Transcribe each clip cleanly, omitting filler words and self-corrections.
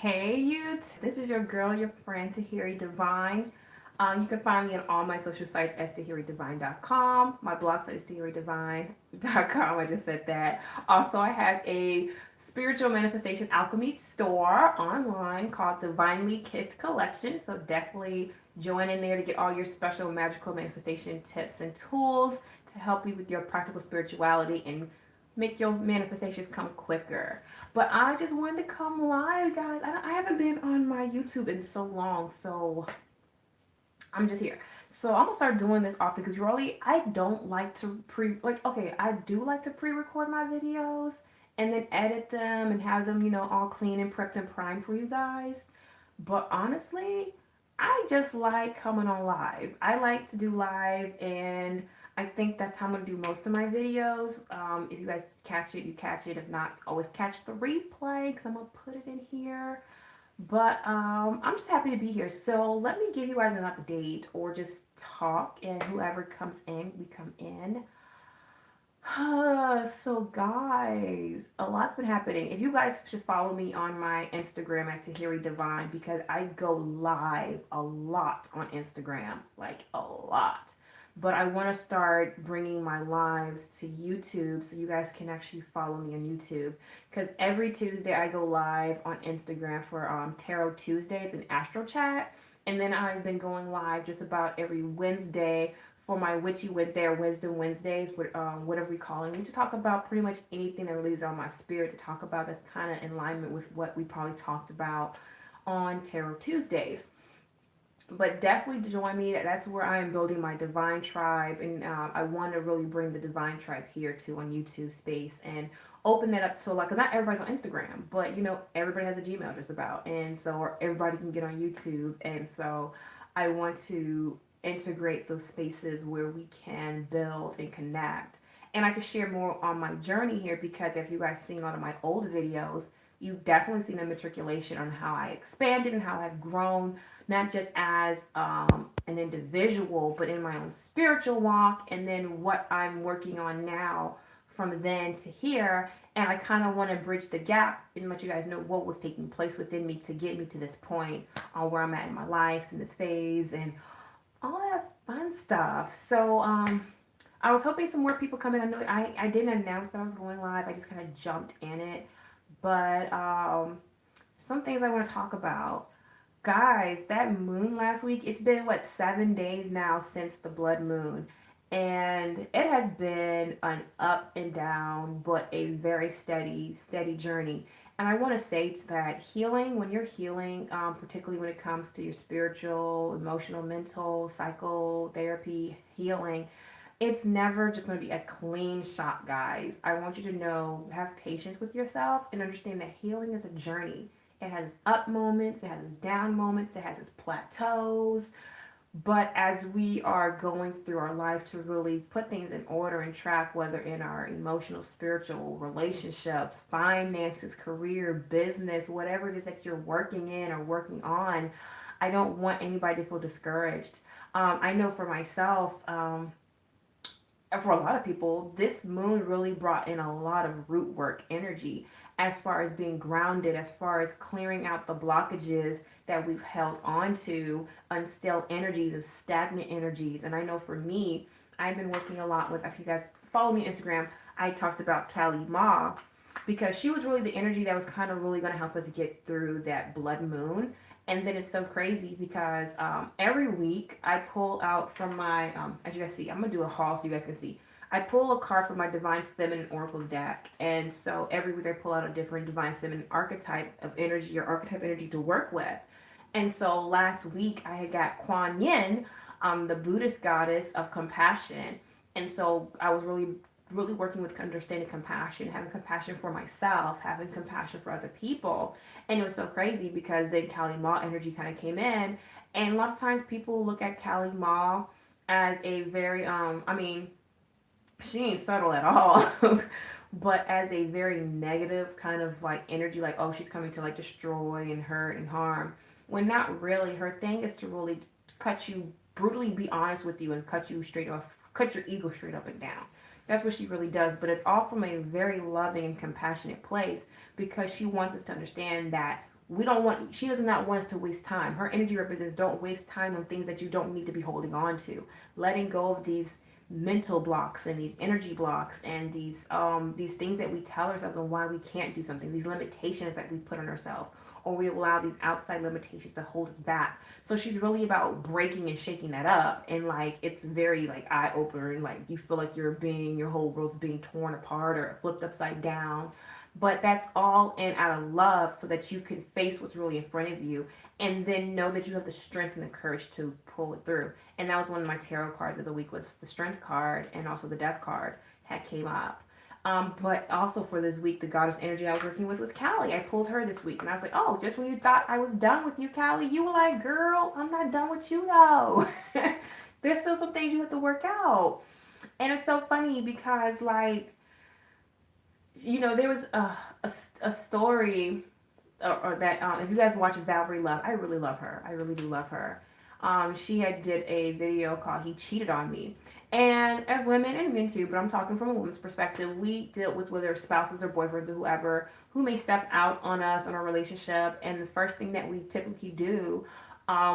Hey, youth. This is your girl, your friend, Tahiri Divine. You can find me on all my social sites as tahiridivine.com. My blog site is tahiridivine.com. I just said that. Also, I have a spiritual manifestation alchemy store online called Divinely Kissed Collection. So definitely join in there to get all your special magical manifestation tips and tools to help you with your practical spirituality and make your manifestations come quicker. But I just wanted to come live, guys. I haven't been on my YouTube in so long, so I'm just here. So I'm gonna start doing this often because really I don't like to okay, I do like to pre-record my videos and then edit them and have them, all clean and prepped and primed for you guys. But honestly, I just like coming on live. I like to do live, and I think that's how I'm gonna do most of my videos. If you guys catch it, you catch it. If not, always catch the replay because I'm gonna put it in here. But I'm just happy to be here. So let me give you guys an update or just talk, and whoever comes in, we come in. So guys, a lot's been happening. If you guys should follow me on my Instagram at Tahiri Divine because I go live a lot on Instagram, like a lot. But I want to start bringing my lives to YouTube so you guys can actually follow me on YouTube. Because every Tuesday I go live on Instagram for Tarot Tuesdays and Astro Chat. And then I've been going live just about every Wednesday for my Witchy Wednesday or Wisdom Wednesdays, whatever we call it. We just talk about pretty much anything that really is on my spirit to talk about that's kind of in alignment with what we probably talked about on Tarot Tuesdays. But definitely join me. That's where I am building my divine tribe, and I want to really bring the divine tribe here too on YouTube space and open that up to like, cause not everybody's on Instagram, but everybody has a Gmail just about, and so or everybody can get on YouTube, and so I want to integrate those spaces where we can build and connect. And I can share more on my journey here because if you guys seen a lot of my old videos, you've definitely seen a matriculation on how I expanded and how I've grown, not just as an individual, but in my own spiritual walk, and then what I'm working on now from then to here. And I kind of want to bridge the gap and let you guys know what was taking place within me to get me to this point on where I'm at in my life in this phase and all that fun stuff. So I was hoping some more people come in. I know I didn't announce that I was going live. I just kind of jumped in it. But some things I want to talk about. Guys, that moon last week, it's been what, 7 days now since the blood moon. And it has been an up and down, but a very steady, steady journey. And I want to say to that healing, when you're healing, particularly when it comes to your spiritual, emotional, mental, psychotherapy healing, it's never just going to be a clean shot, guys. I want you to know, have patience with yourself and understand that healing is a journey. It has up moments, it has its down moments, it has its plateaus. But as we are going through our life to really put things in order and track, whether in our emotional, spiritual, relationships, finances, career, business, whatever it is that you're working in or working on, I don't want anybody to feel discouraged. I know for myself, for a lot of people, this moon really brought in a lot of root work energy as far as being grounded, as far as clearing out the blockages that we've held on to, unstilled energies and stagnant energies. And I know for me, I've been working a lot with, if you guys follow me on Instagram, I talked about Kali Ma because she was really the energy that was kind of really going to help us get through that blood moon. And then it's so crazy because every week I pull out from my, as you guys see, I'm going to do a haul so you guys can see. I pull a card from my Divine Feminine Oracles deck. And so every week I pull out a different Divine Feminine archetype of energy or archetype energy to work with. And so last week I had got Kuan Yin, the Buddhist goddess of compassion. And so I was really working with understanding compassion, having compassion for myself, having compassion for other people. And it was so crazy because then Kali Ma energy kind of came in. And a lot of times people look at Kali Ma as a very, I mean, she ain't subtle at all, but as a very negative kind of like energy, like, oh, she's coming to like destroy and hurt and harm. When not really. Her thing is to really cut you, brutally be honest with you and cut you straight off, cut your ego straight up and down. That's what she really does, but it's all from a very loving and compassionate place because she wants us to understand that She does not want us to waste time. Her energy represents don't waste time on things that you don't need to be holding on to. Letting go of these mental blocks and these energy blocks and these things that we tell ourselves on why we can't do something, these limitations that we put on ourselves, or we allow these outside limitations to hold us back. So she's really about breaking and shaking that up, and like it's very like eye opener, and like you feel like your whole world's being torn apart or flipped upside down. But that's all in out of love so that you can face what's really in front of you, and then know that you have the strength and the courage to pull it through. And that was one of my tarot cards of the week, was the strength card, and also the death card had came up. But also for this week, the goddess energy I was working with was Callie. I pulled her this week, and I was like, oh, just when you thought I was done with you, Callie, you were like, girl, I'm not done with you though. There's still some things you have to work out. And it's so funny because, like, there was a story, or that, if you guys watch Valerie Love, I really love her. I really do love her. She had did a video called "He Cheated on Me," and as women and men too, but I'm talking from a woman's perspective. We deal with whether spouses or boyfriends or whoever who may step out on us in our relationship, and the first thing that we typically do,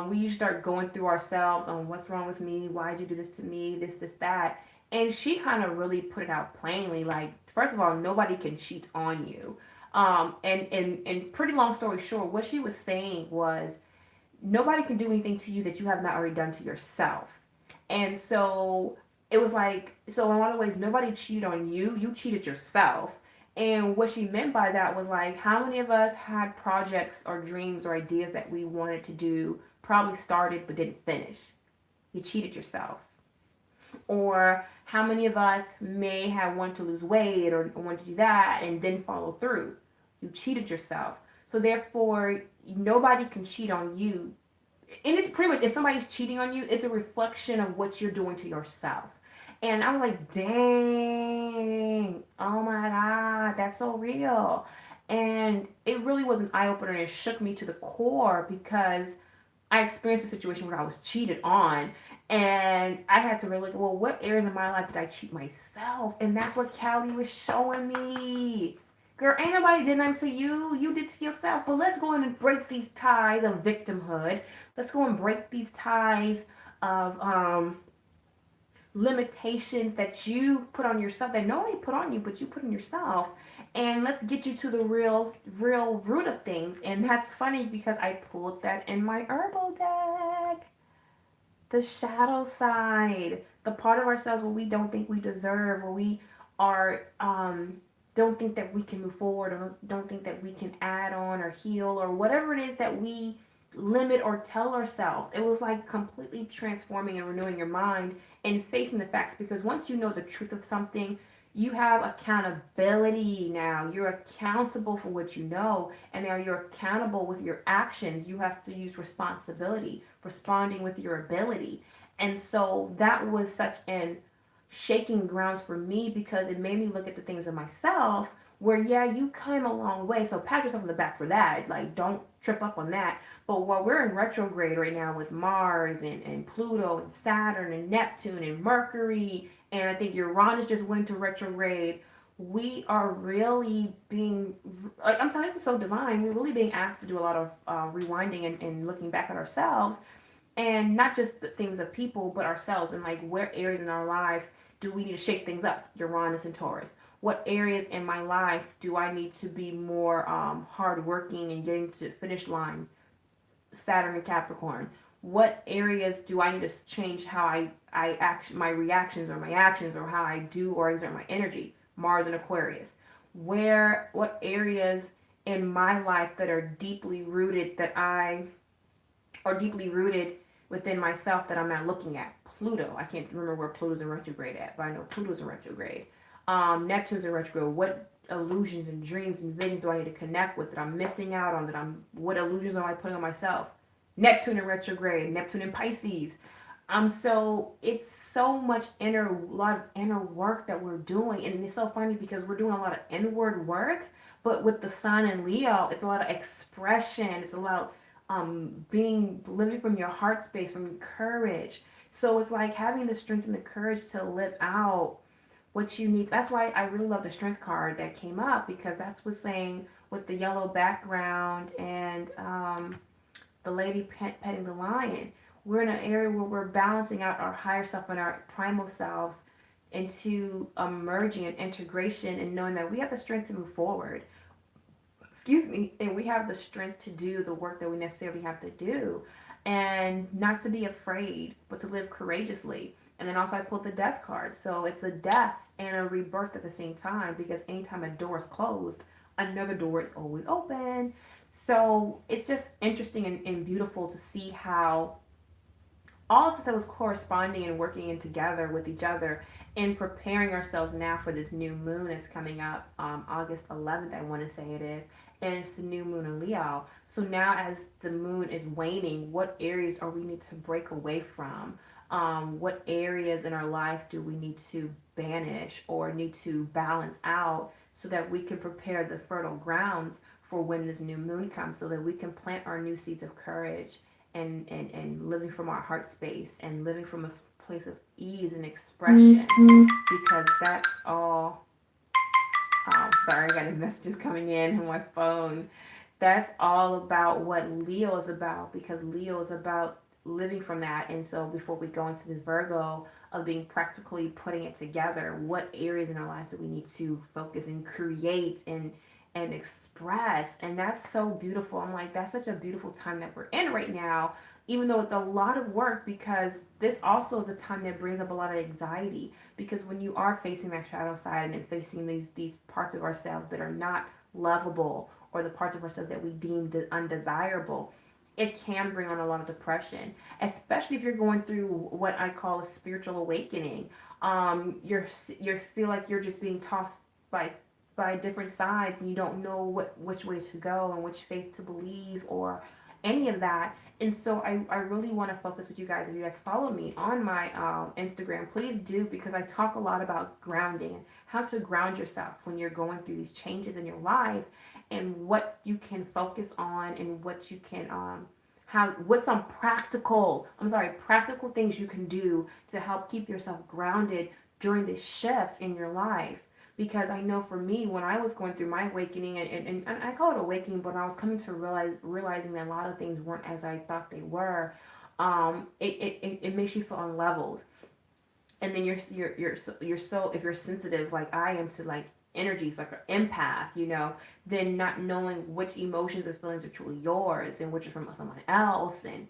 we usually start going through ourselves on what's wrong with me, why did you do this to me, this, that. And she kind of really put it out plainly, like, first of all, nobody can cheat on you. And pretty long story short, what she was saying was nobody can do anything to you that you have not already done to yourself. And so it was like, so in a lot of ways, nobody cheated on you, you cheated yourself. And what she meant by that was like, how many of us had projects or dreams or ideas that we wanted to do, probably started but didn't finish? You cheated yourself. Or how many of us may have wanted to lose weight or want to do that and then follow through? You cheated yourself. So therefore, nobody can cheat on you. And it's pretty much, if somebody's cheating on you, it's a reflection of what you're doing to yourself. And I'm like, dang, oh my God, that's so real. And it really was an eye opener, and it shook me to the core because I experienced a situation where I was cheated on, and I had to really, well, what areas of my life did I cheat myself? And that's what Callie was showing me. Girl, ain't nobody did nothing to you. You did to yourself. But let's go in and break these ties of victimhood. Let's go and break these ties of limitations that you put on yourself, that nobody put on you, but you put on yourself. And let's get you to the real root of things. And that's funny because I pulled that in my herbal deck. The shadow side, the part of ourselves where we don't think we deserve, where we are don't think that we can move forward, or don't think that we can add on or heal, or whatever it is that we limit or tell ourselves. It was like completely transforming and renewing your mind and facing the facts, because once you know the truth of something, you have accountability now. You're accountable for what you know, and now you're accountable with your actions. You have to use responsibility, responding with your ability. And so that was such an shaking grounds for me, because it made me look at the things in myself where, yeah, you came a long way. So pat yourself on the back for that. Like, don't trip up on that. But while we're in retrograde right now with Mars and Pluto and Saturn and Neptune and Mercury, and I think Uranus just went to retrograde, we are really being, like, I'm telling you, this is so divine. We're really being asked to do a lot of rewinding and looking back at ourselves, and not just the things of people, but ourselves, and like where areas in our life do we need to shake things up? Uranus and Taurus. What areas in my life do I need to be more hardworking and getting to the finish line? Saturn and Capricorn. What areas do I need to change how I act, my reactions or my actions, or how I do or exert my energy? Mars and Aquarius. What areas in my life that are deeply rooted, deeply rooted within myself, that I'm not looking at? Pluto. I can't remember where Pluto's in retrograde at, but I know Pluto's in retrograde. Neptune's in retrograde. What illusions and dreams and visions do I need to connect with, that I'm missing out on, what illusions am I putting on myself? Neptune in retrograde, Neptune in Pisces. So it's so much a lot of inner work that we're doing. And it's so funny because we're doing a lot of inward work, but with the sun in Leo, it's a lot of expression. It's a lot living from your heart space, from your courage. So it's like having the strength and the courage to live out what you need. That's why I really love the strength card that came up, because that's what's saying with the yellow background and the lady petting the lion. We're in an area where we're balancing out our higher self and our primal selves into a merging and integration and knowing that we have the strength to move forward. Excuse me, and we have the strength to do the work that we necessarily have to do and not to be afraid, but to live courageously. And then also I pulled the death card. So it's a death and a rebirth at the same time because anytime a door is closed, another door is always open. So it's just interesting and beautiful to see how all of this was corresponding and working in together with each other and preparing ourselves now for this new moon that's coming up August 11th, I want to say it is. And it's the new moon in Leo. So now, as the moon is waning, what areas are we need to break away from? What areas in our life do we need to banish or need to balance out so that we can prepare the fertile grounds for when this new moon comes so that we can plant our new seeds of courage and living from our heart space and living from a place of ease and expression because that's all. Oh, sorry, I got messages coming in on my phone. That's all about what Leo is about because Leo is about living from that. And so before we go into this Virgo of being practically putting it together, what areas in our lives do we need to focus and create and express? And that's so beautiful. I'm like, that's such a beautiful time that we're in right now, even though it's a lot of work because this also is a time that brings up a lot of anxiety because when you are facing that shadow side and facing these parts of ourselves that are not lovable or the parts of ourselves that we deem undesirable, it can bring on a lot of depression, especially if you're going through what I call a spiritual awakening. You feel like you're just being tossed by different sides and you don't know which way to go and which faith to believe or any of that. And so I really want to focus with you guys. If you guys follow me on my Instagram, please do because I talk a lot about grounding, how to ground yourself when you're going through these changes in your life and what you can focus on and what you can how what's some practical things you can do to help keep yourself grounded during the shifts in your life because I know for me when I was going through my awakening and I call it awakening, but I was coming to realizing that a lot of things weren't as I thought they were. It makes you feel unleveled, and then you're so if you're sensitive like I am to like energies like an empath, then not knowing which emotions or feelings are truly yours and which are from someone else and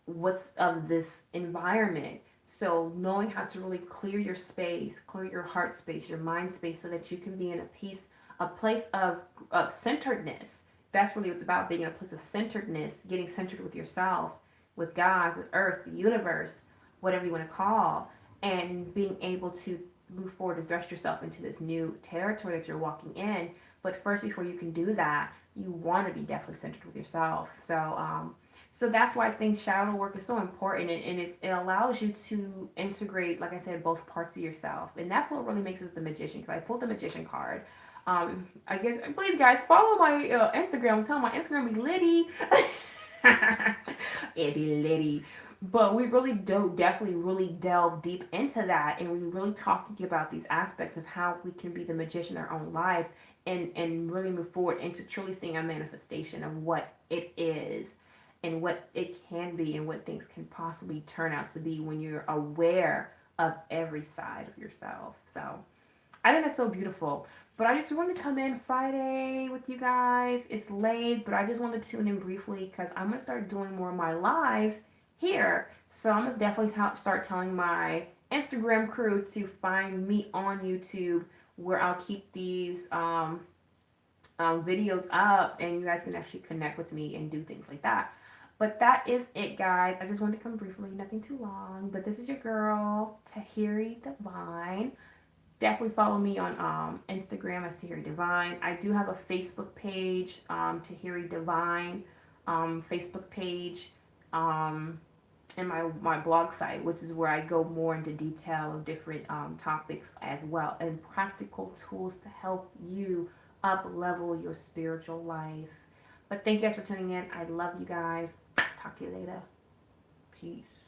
what's of this environment. So knowing how to really clear your space, clear your heart space, your mind space, so that you can be in a place of centeredness. That's really what it's about, being in a place of centeredness, getting centered with yourself, with God, with Earth, the universe, whatever you want to call, and being able to move forward and thrust yourself into this new territory that you're walking in. But first, before you can do that, you want to be definitely centered with yourself. So that's why I think shadow work is so important, and it allows you to integrate, like I said, both parts of yourself, and that's what really makes us the magician. Because I pulled the magician card. I guess please guys follow my Instagram. Tell my Instagram be litty. It be litty. But we really do definitely really delve deep into that, and we really talking about these aspects of how we can be the magician in our own life, and really move forward into truly seeing a manifestation of what it is and what it can be and what things can possibly turn out to be when you're aware of every side of yourself. So I think that's so beautiful. But I just wanted to come in Friday with you guys. It's late, but I just wanted to tune in briefly because I'm going to start doing more of my lives here. So I'm going to definitely start telling my Instagram crew to find me on YouTube where I'll keep these videos up and you guys can actually connect with me and do things like that. But that is it, guys. I just wanted to come briefly, nothing too long. But this is your girl, Tahiri Divine. Definitely follow me on Instagram as Tahiri Divine. I do have a Facebook page, Tahiri Divine Facebook page, and my blog site, which is where I go more into detail of different topics as well, and practical tools to help you up level your spiritual life. But thank you guys for tuning in. I love you guys. Talk to you later. Peace.